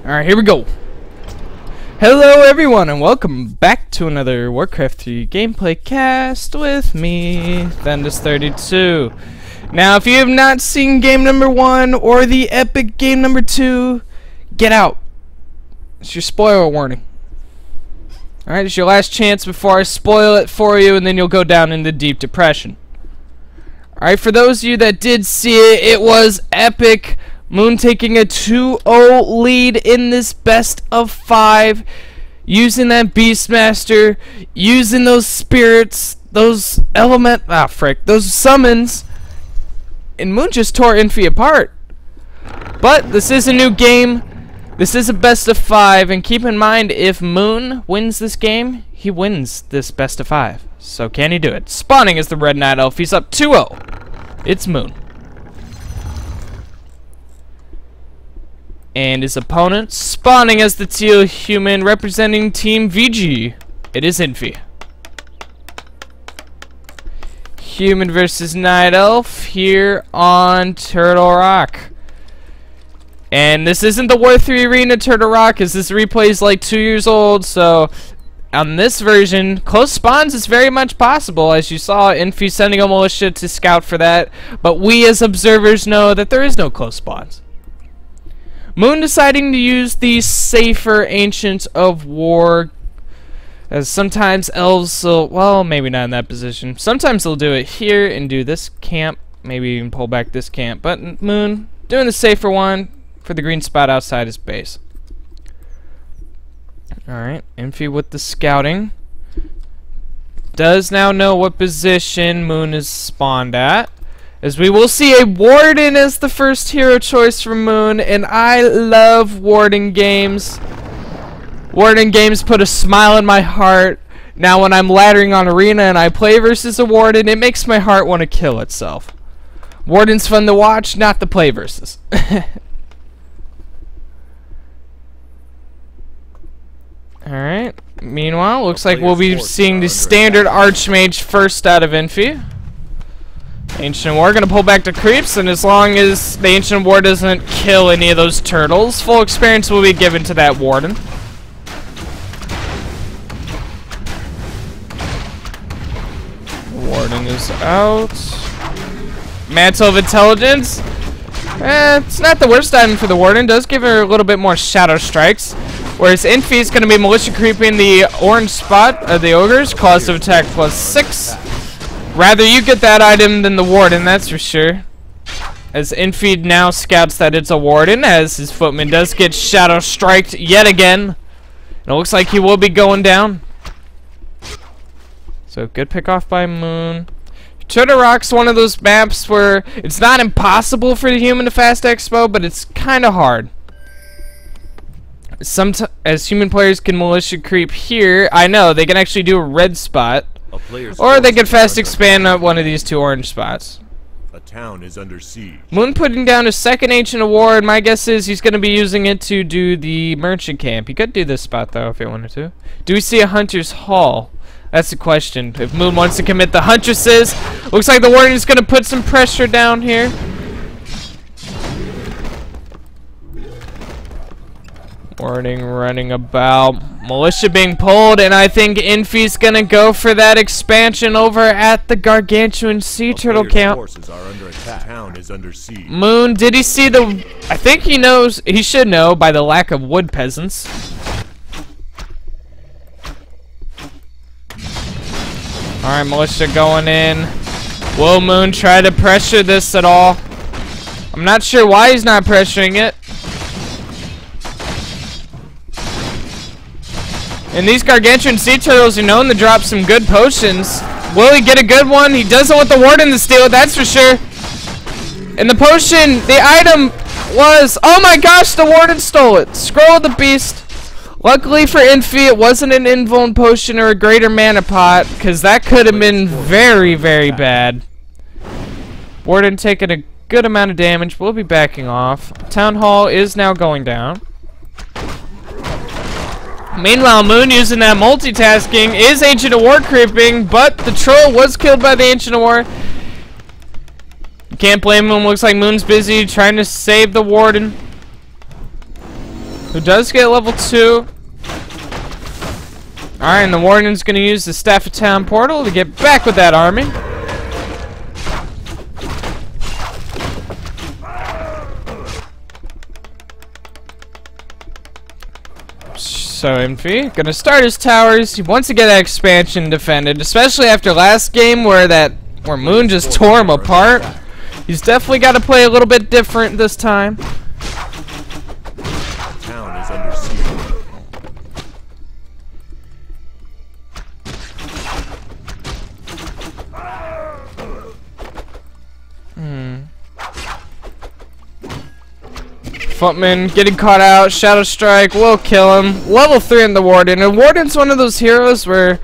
Alright, here we go. Hello everyone and welcome back to another Warcraft 3 gameplay cast with me, Vendus32. Now if you have not seen game number 1 or the epic game number 2, get out. It's your spoiler warning. Alright, it's your last chance before I spoil it for you and then you'll go down into deep depression. Alright, for those of you that did see it, it was epic. Moon taking a 2-0 lead in this best of 5, using that Beastmaster, using those spirits, those those summons, and Moon just tore Infi apart. But this is a new game, this is a best of 5, and keep in mind, if Moon wins this game, he wins this best of 5. So can he do it? Spawning as the Red Night Elf, he's up 2-0. It's Moon. And his opponent spawning as the teal human representing Team VG. It is Infi. Human versus Night Elf here on Turtle Rock. And this isn't the War 3 Arena Turtle Rock, as this replay is like 2 years old, so on this version, close spawns is very much possible. As you saw, Infi sending a militia to scout for that, but we as observers know that there is no close spawns. Moon deciding to use the safer Ancients of War, as sometimes elves will, well, maybe not in that position. Sometimes they'll do it here and do this camp, maybe even pull back this camp, but Moon doing the safer one for the green spot outside his base. Alright, Infi with the scouting. Does now know what position Moon is spawned at, as we will see a Warden as the first hero choice for Moon, and I love Warden games. Warden games put a smile in my heart. Now when I'm laddering on Arena and I play versus a Warden, it makes my heart want to kill itself. Warden's fun to watch, not to play versus. Alright, meanwhile, looks like we'll be seeing the standard Archmage first out of Infi. Ancient War gonna pull back to creeps, and as long as the Ancient War doesn't kill any of those turtles, full experience will be given to that Warden. Warden is out. Mantle of Intelligence. It's not the worst item for the Warden. Does give her a little bit more shadow strikes. Whereas Infi is gonna be militia creeping the orange spot of the ogres, cost of attack +6. Rather you get that item than the Warden, that's for sure. As Infi now scouts that it's a Warden, as his footman does get shadow striked yet again. And it looks like he will be going down. So good pick off by Moon. Turtle Rock's one of those maps where it's not impossible for the human to fast expo, but it's kind of hard. As human players can militia creep here, I know they can actually do a red spot. Or they could fast expand on one of these two orange spots. A town is under siege. Moon putting down a second Ancient of War, and my guess is he's going to be using it to do the merchant camp. He could do this spot though if he wanted to. Do we see a Hunter's Hall? That's the question. If Moon wants to commit the Huntresses, looks like the Warden is going to put some pressure down here. Warning running about, militia being pulled, and I think Infi's gonna go for that expansion over at the gargantuan sea turtle camp. Town is under siege. Moon, did he see the? I think he knows. He should know by the lack of wood peasants. All right, militia going in. Will Moon try to pressure this at all? I'm not sure why he's not pressuring it. And these gargantuan sea turtles are known to drop some good potions. Will he get a good one? He doesn't want the Warden to steal it, that's for sure. And the potion, the item was, oh my gosh, the Warden stole it. Scroll of the Beast. Luckily for Infi, it wasn't an invuln potion or a greater mana pot, because that could have been very, very bad. Warden taking a good amount of damage. We'll be backing off. Town Hall is now going down. Meanwhile, Moon using that multitasking is Ancient of War creeping, but the troll was killed by the Ancient of War. Can't blame him. Looks like Moon's busy trying to save the Warden. who does get level 2. Alright, and the Warden's gonna use the Staff of Town portal to get back with that army. So Infi gonna start his towers. He wants to get that expansion defended, especially after last game where Moon just tore him apart. He's definitely got to play a little bit different this time. Town is under siege. Footman getting caught out. Shadow Strike will kill him. Level 3 in the Warden. And Warden's one of those heroes where,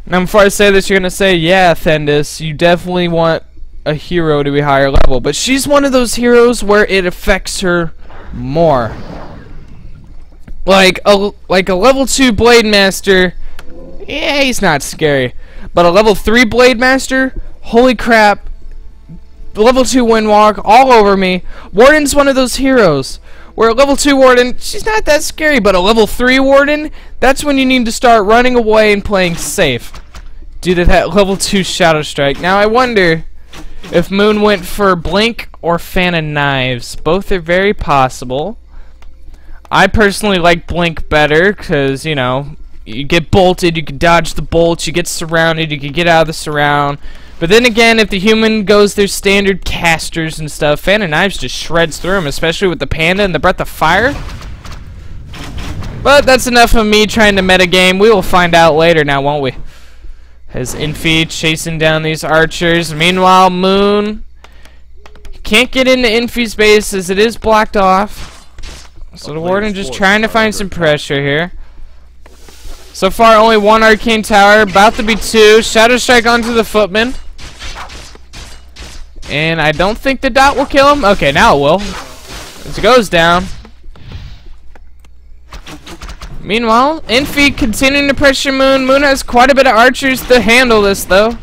now before I say this, you're going to say, yeah, Thendis, you definitely want a hero to be higher level. But she's one of those heroes where it affects her more. Like a level 2 Blade Master, yeah, he's not scary. But a level 3 Blade Master, holy crap. Level 2 Windwalk all over me. Warden's one of those heroes where a level 2 Warden, she's not that scary, but a level 3 Warden, that's when you need to start running away and playing safe due to that level 2 Shadow Strike. Now I wonder if Moon went for Blink or Fan of Knives. Both are very possible. I personally like Blink better because, you know, you get bolted, you can dodge the bolts, you get surrounded, you can get out of the surround. But then again, if the human goes their standard casters and stuff, Fan of Knives just shreds through them, especially with the Panda and the Breath of Fire. But that's enough of me trying to metagame. We will find out later now, won't we? As Infi chasing down these archers. Meanwhile, Moon can't get into Infi's base as it is blocked off. So the Warden just trying to find some pressure here. So far, only 1 Arcane Tower, about to be 2. Shadow Strike onto the Footman. And I don't think the dot will kill him. Okay, now it will. As it goes down. Meanwhile, Infi continuing to pressure Moon. Moon has quite a bit of archers to handle this, though.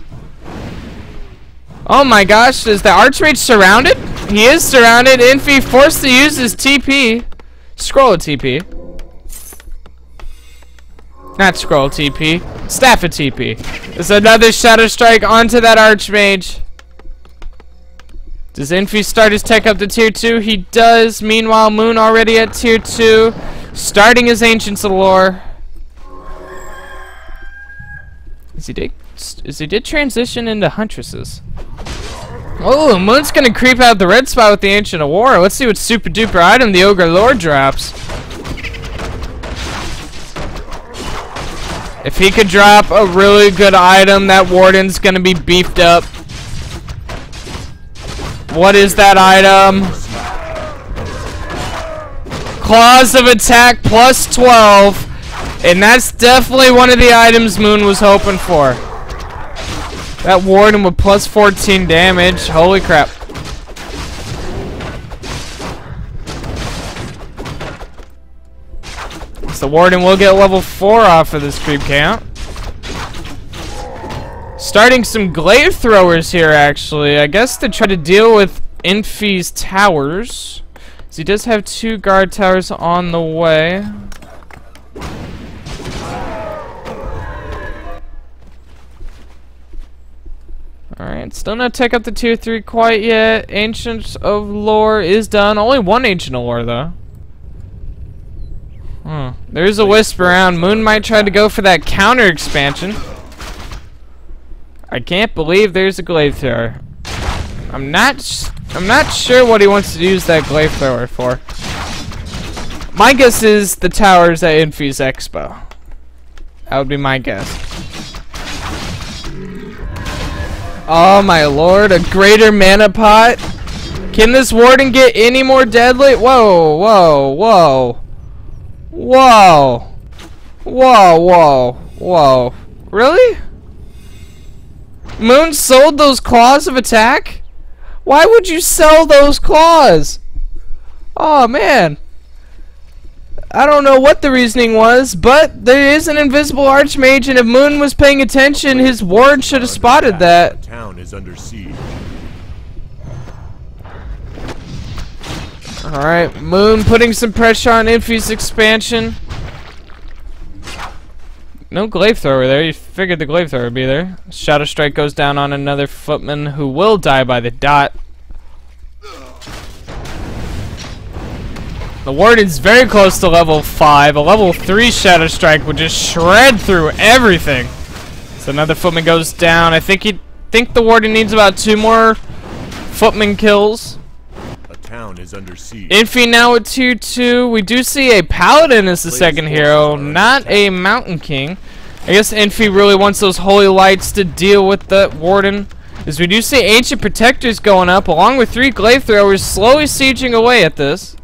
Oh my gosh, is the Archmage surrounded? He is surrounded. Infi forced to use his TP. Scroll of TP. Not scroll TP. Staff of TP. There's another Shadow Strike onto that Archmage. Does Infi start his tech up to tier 2? He does. Meanwhile, Moon already at tier 2. Starting his Ancients of Lore. As he did transition into Huntresses. Oh, Moon's gonna creep out the red spot with the Ancient of War. Let's see what super duper item the Ogre Lord drops. If he could drop a really good item, that Warden's gonna be beefed up. What is that item? Claws of Attack plus 12. And that's definitely one of the items Moon was hoping for. That Warden with plus 14 damage. Holy crap. So the Warden will get level 4 off of this creep count. Starting some glaive throwers here, actually. I guess to try to deal with Infi's towers. So he does have 2 guard towers on the way. Alright, still not tech up to tier 3 quite yet. Ancient of Lore is done. Only 1 Ancient of Lore, though. There's a wisp around. Moon might try to go for that counter expansion. I can't believe there's a glaive thrower. I'm not sure what he wants to use that glaive thrower for. My guess is the towers at Infi's Expo. That would be my guess. Oh my lord, a greater mana pot? Can this Warden get any more deadly? Whoa, whoa, whoa. Whoa. Whoa, whoa, whoa. Really? Moon sold those Claws of Attack? Why would you sell those claws? Oh man. I don't know what the reasoning was, but there is an invisible Archmage, and if Moon was paying attention, his ward should have spotted that. The town is under siege. Alright, Moon putting some pressure on Infi's expansion. No glaive thrower there. You figured the glaive thrower would be there. Shadow Strike goes down on another footman who will die by the dot. The Warden's very close to level 5. A level 3 Shadow Strike would just shred through everything. So another footman goes down. I think the Warden needs about 2 more footman kills. A town is under siege. Infi now with tier 2. We do see a Paladin as the second hero, not a Mountain King. I guess Infi really wants those Holy Lights to deal with the Warden. As we do see Ancient Protectors going up, along with 3 Glaive Throwers slowly sieging away at this.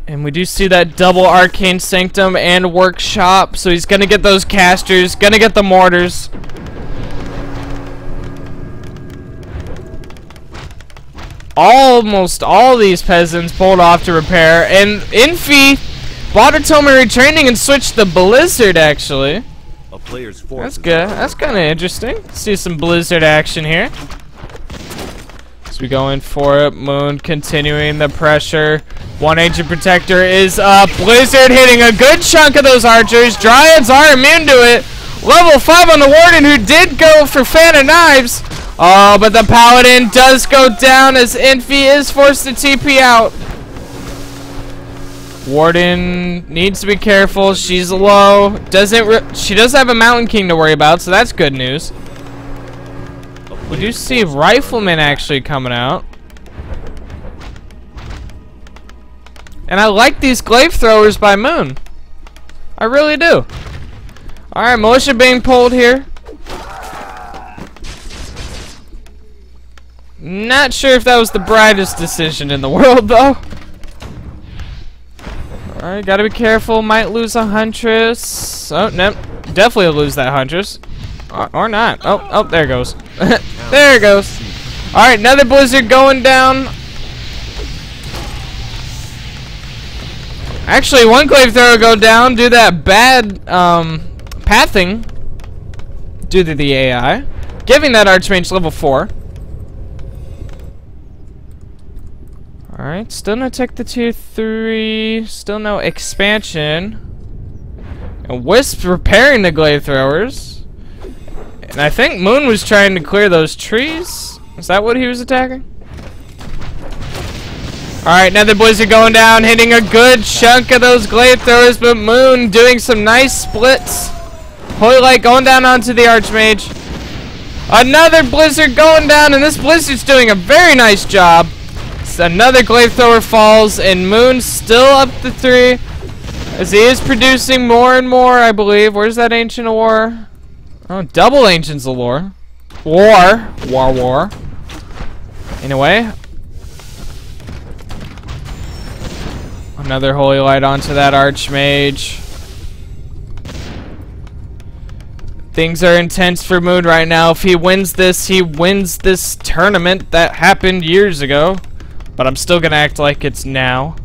And we do see that double Arcane Sanctum and Workshop, so he's gonna get those casters, gonna get the mortars. Almost all these peasants pulled off to repair, and Infi bought a Tomari training and switched the Blizzard actually. A player's force. That's good. That's kind of interesting. See some Blizzard action here. As we go in for it, Moon continuing the pressure. 1 Ancient Protector is up. Blizzard hitting a good chunk of those archers. Dryads are immune to it. Level 5 on the Warden, who did go for Fan of Knives. Oh, but the Paladin does go down as Infi is forced to TP out. Warden needs to be careful. She's low. She does have a Mountain King to worry about, so that's good news. We do see Rifleman actually coming out. And I like these Glaive Throwers by Moon. I really do. Alright, Militia being pulled here. Not sure if that was the brightest decision in the world, though. Alright, gotta be careful. Might lose a Huntress. Oh, no. Definitely lose that Huntress. Or not. Oh, there it goes. There it goes. Alright, another Blizzard going down. Actually, 1 Glaive Thrower go down. Do that bad pathing due to the AI. Giving that Archmage level 4. Alright, still no tech to tier 3. Still no expansion. And Wisp repairing the Glaive Throwers. And I think Moon was trying to clear those trees. Is that what he was attacking? Alright, another Blizzard going down, hitting a good chunk of those Glaive Throwers, but Moon doing some nice splits. Holy Light going down onto the Archmage. Another Blizzard going down, and this Blizzard's doing a very nice job. Another Glaive Thrower falls, and Moon's still up to 3. As he is producing more and more, I believe. Where's that Ancient of War? Oh, double Ancients of War. War. Anyway. Another Holy Light onto that Archmage. Things are intense for Moon right now. If he wins this tournament that happened years ago. But I'm still gonna act like it's now.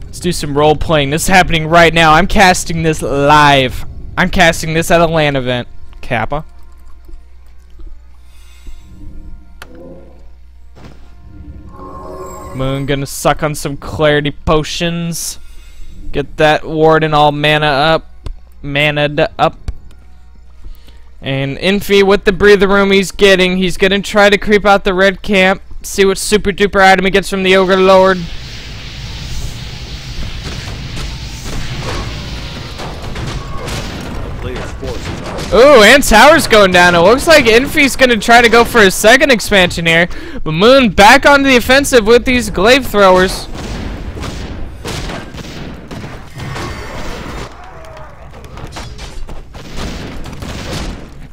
Let's do some role playing. This is happening right now. I'm casting this live. I'm casting this at a LAN event. Kappa. Moon gonna suck on some clarity potions. Get that Warden all mana'd up. And Infi with the breather room he's getting. He's gonna try to creep out the red camp. See what super duper item he gets from the Ogre Lord. Ooh, and tower's going down. It looks like Infi's gonna try to go for his second expansion here. But Moon back onto the offensive with these Glaive Throwers.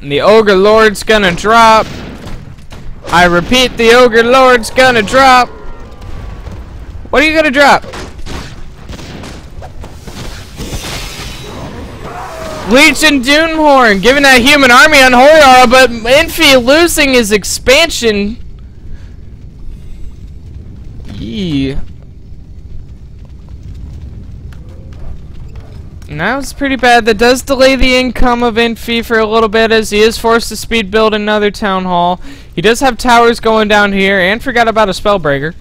And the Ogre Lord's gonna drop. I repeat, the Ogre Lord's gonna drop. What are you gonna drop? Leech and Doomhorn giving that human army on Holy Aura, but Infi losing his expansion. Yee. And that was pretty bad. That does delay the income of Infi for a little bit as he is forced to speed build another town hall. He does have towers going down here and forgot about a spellbreaker.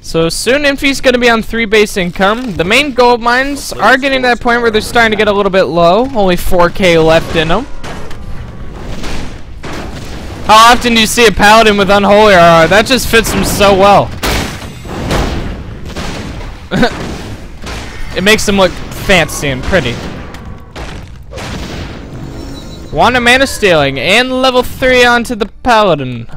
So soon Infi's going to be on 3 base income. The main gold mines are getting to that point where they're starting to get a little bit low. Only 4k left in them. How often do you see a paladin with unholy RR? That just fits him so well. It makes him look fancy and pretty. Wand of mana stealing and level 3 onto the paladin.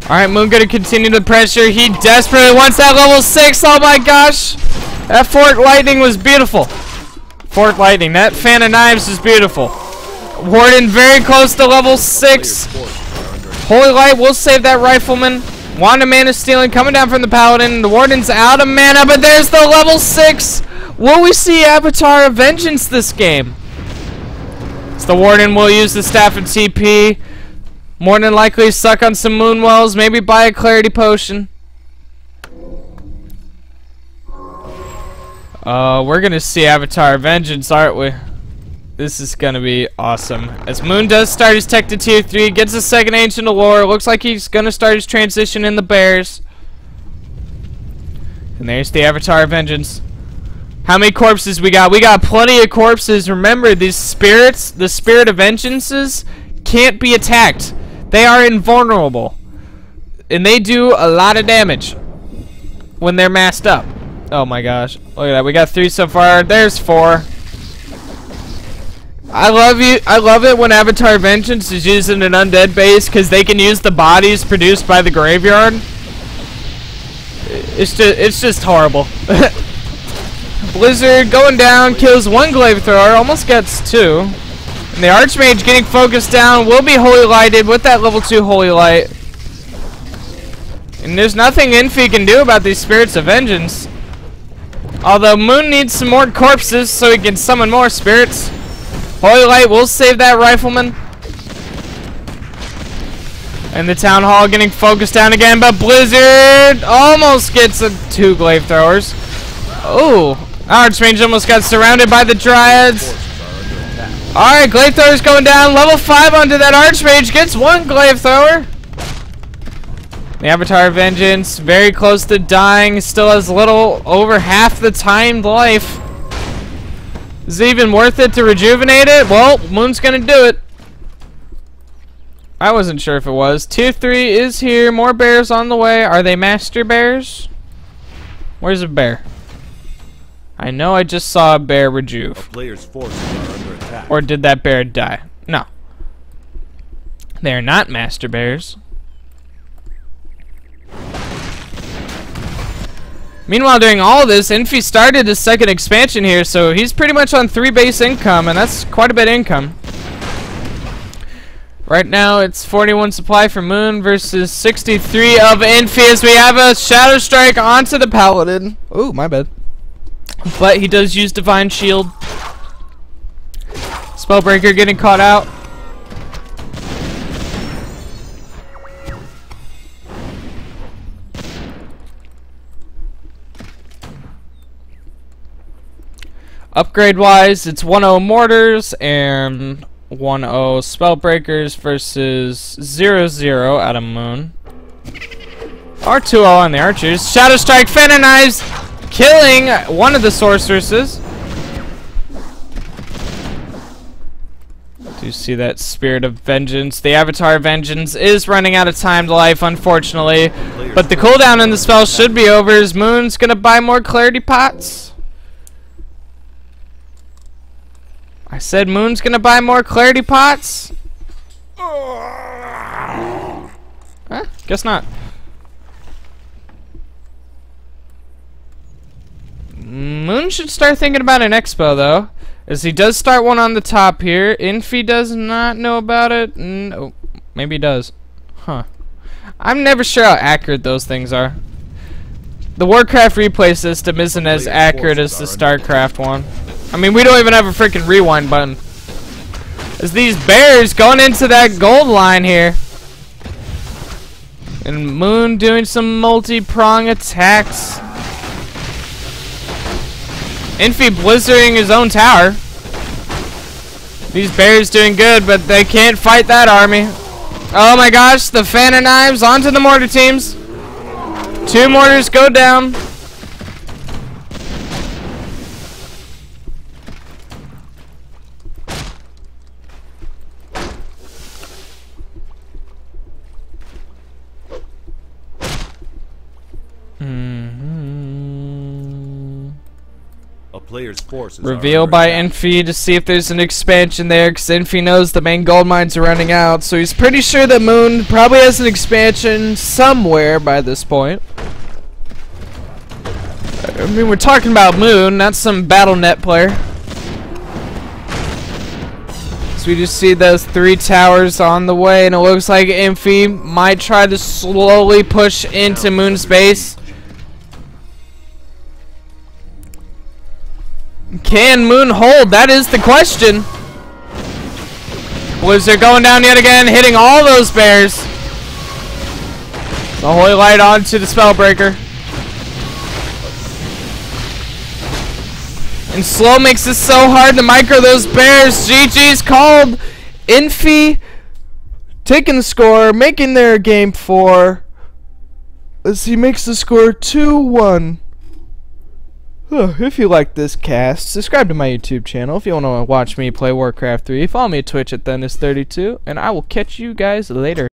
Alright, Moon gonna continue the pressure. He desperately wants that level 6. Oh my gosh! That fork lightning was beautiful. Fork lightning. That fan of knives is beautiful. Warden very close to level 6. Holy light will save that rifleman. Wand of mana stealing coming down from the paladin. The warden's out of mana, but there's the level 6. Will we see Avatar of Vengeance this game? So the warden will use the staff of TP. More than likely suck on some moon wells, maybe buy a clarity potion. We're gonna see Avatar of Vengeance, aren't we? This is gonna be awesome. As Moon does start his tech to tier 3, gets a second ancient lore. Looks like he's gonna start his transition in the bears. And there's the Avatar of Vengeance. How many corpses we got? We got plenty of corpses. Remember, these spirits, the spirit of vengeances, can't be attacked. They are invulnerable. And they do a lot of damage when they're masked up. Oh my gosh. Look at that. We got 3 so far. There's 4. I love it when Avatar Vengeance is using an undead base because they can use the bodies produced by the graveyard. It's just horrible. Blizzard going down, kills 1 glaive thrower, almost gets 2. And the Archmage getting focused down will be Holy Lighted with that level 2 Holy Light. And there's nothing Infi can do about these Spirits of Vengeance. Although Moon needs some more corpses so he can summon more spirits. Holy Light will save that rifleman. And the Town Hall getting focused down again, but Blizzard almost gets 2 glaive throwers. Oh, Archmage almost got surrounded by the Dryads. Alright, glaive thrower's going down. Level 5 onto that Archmage gets 1 glaive thrower. The Avatar of Vengeance very close to dying. Still has little over half the timed life. Is it even worth it to rejuvenate it? Well, Moon's gonna do it. I wasn't sure if it was. Tier 3 is here. More bears on the way. Are they master bears? Where's a bear? I know I just saw a bear rejuve. Players' forces are under attack. Or did that bear die? No. They are not master bears. Meanwhile, during all this, Infi started his second expansion here, so he's pretty much on 3 base income, and that's quite a bit of income. Right now, it's 41 supply for Moon versus 63 of Infi as we have a Shadow Strike onto the Paladin. Ooh, my bad. But he does use Divine Shield. Spellbreaker getting caught out. Upgrade wise, it's 1-0 mortars and 1-0 spellbreakers versus 0-0 out of Moon. Or 2-0 on the archers. Shadow Strike, Fan of Knives, killing one of the sorceresses. Do you see that Spirit of Vengeance? The Avatar of Vengeance is running out of timed life, unfortunately. But the cooldown in the spell should be over as Moon's gonna buy more clarity pots. I said Moon's gonna buy more clarity pots. Huh? Guess not. Moon should start thinking about an expo though, as he does start one on the top here. Infi does not know about it. No, maybe he does. Huh. I'm never sure how accurate those things are. The Warcraft replay system isn't as accurate as the StarCraft one. I mean, we don't even have a freaking rewind button. As these bears going into that gold line here. And Moon doing some multi-prong attacks. Infi blizzarding his own tower. These bears doing good, but they can't fight that army. Oh my gosh, the fan of knives onto the mortar teams. 2 mortars go down. A player's forces Reveal by Infi to see if there's an expansion there, because Infi knows the main gold mines are running out, so he's pretty sure that Moon probably has an expansion somewhere by this point. I mean, we're talking about Moon, not some BattleNet player. So we just see those 3 towers on the way, and it looks like Infi might try to slowly push into Moon's base. Can Moon hold? That is the question. Blizzard going down yet again, hitting all those bears. The Holy Light onto the Spellbreaker. And Slow makes it so hard to micro those bears. GG's called. Infi taking the score, making their game 4 as he makes the score 2-1. If you like this cast, subscribe to my YouTube channel. If you want to watch me play Warcraft 3, follow me at Twitch at Thendis32, and I will catch you guys later.